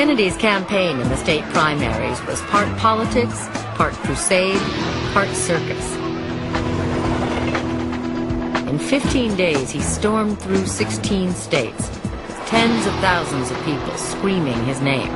Kennedy's campaign in the state primaries was part politics, part crusade, part circus. In 15 days, he stormed through 16 states, with tens of thousands of people screaming his name.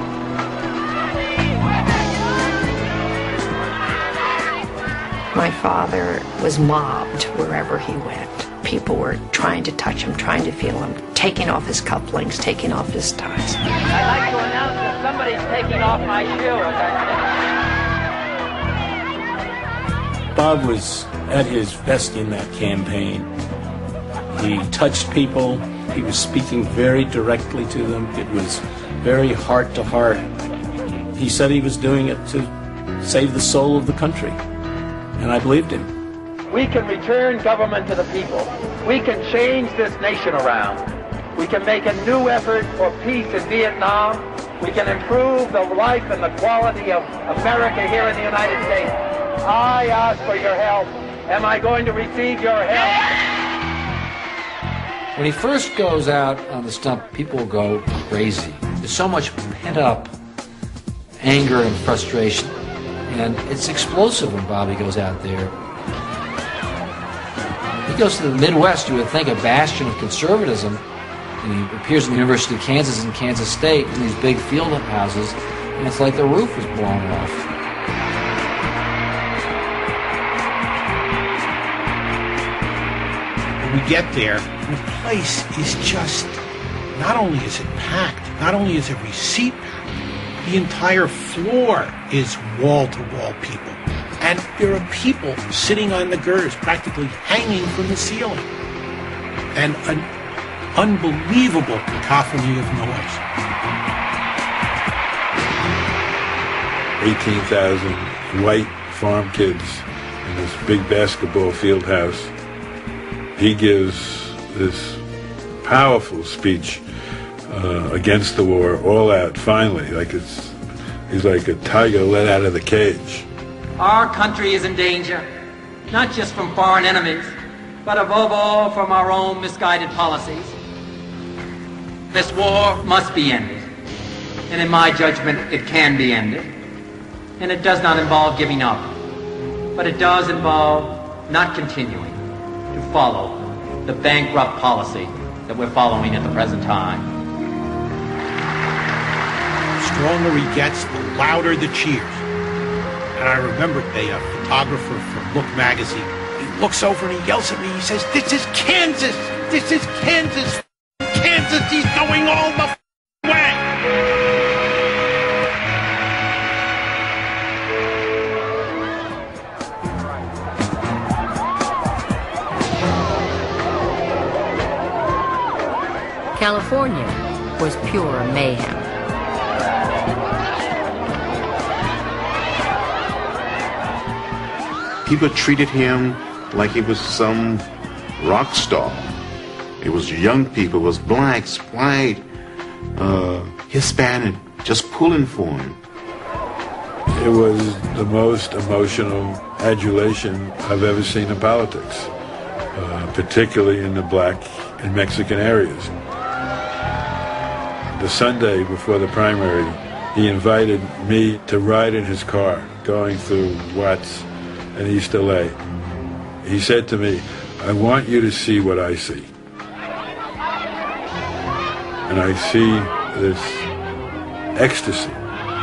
My father was mobbed wherever he went. People were trying to touch him, trying to feel him, taking off his cufflinks, taking off his ties. I'd like to announce that somebody's taking off my shoe. Bob was at his best in that campaign. He touched people. He was speaking very directly to them. It was very heart to heart. He said he was doing it to save the soul of the country, and I believed him. We can return government to the people. We can change this nation around. We can make a new effort for peace in Vietnam. We can improve the life and the quality of America here in the United States. I ask for your help. Am I going to receive your help? When he first goes out on the stump, people go crazy. There's so much pent-up anger and frustration, and it's explosive when Bobby goes out there. He goes to the Midwest, you would think a bastion of conservatism, and he appears in the University of Kansas and Kansas State in these big field houses, and it's like the roof was blown off. When we get there, the place is just, not only is it packed, not only is every seat packed, the entire floor is wall-to-wall people. And there are people sitting on the girders, practically hanging from the ceiling. And an unbelievable cacophony of noise. 18,000 white farm kids in this big basketball field house. He gives this powerful speech against the war, all out, finally, like he's like a tiger let out of the cage. Our country is in danger, not just from foreign enemies, but above all from our own misguided policies. This war must be ended, and in my judgment, it can be ended. And it does not involve giving up, but it does involve not continuing to follow the bankrupt policy that we're following at the present time. The stronger he gets, the louder the cheers. And I remember a photographer from Look magazine, he looks over and he yells at me, he says, "This is Kansas! This is Kansas! Kansas, he's going all the way!" California was pure mayhem. People treated him like he was some rock star. It was young people, it was blacks, white, Hispanic, just pulling for him. It was the most emotional adulation I've ever seen in politics, particularly in the black and Mexican areas. The Sunday before the primary, he invited me to ride in his car going through Watts and East LA. He said to me, "I want you to see what I see." And I see this ecstasy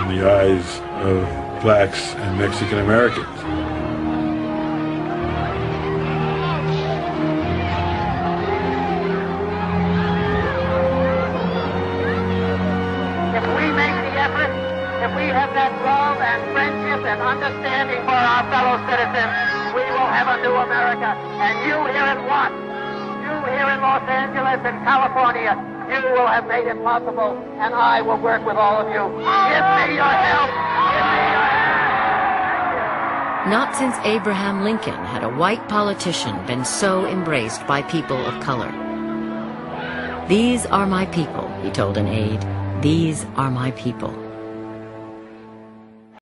in the eyes of blacks and Mexican Americans. If we make the effort, if we have that love and friendship and understanding for our fellow citizens, we will have a new America. And you here in Watts, you here in Los Angeles and California, you will have made it possible, and I will work with all of you. Give me your help. Give me your help. Not since Abraham Lincoln had a white politician been so embraced by people of color. "These are my people," he told an aide. "These are my people."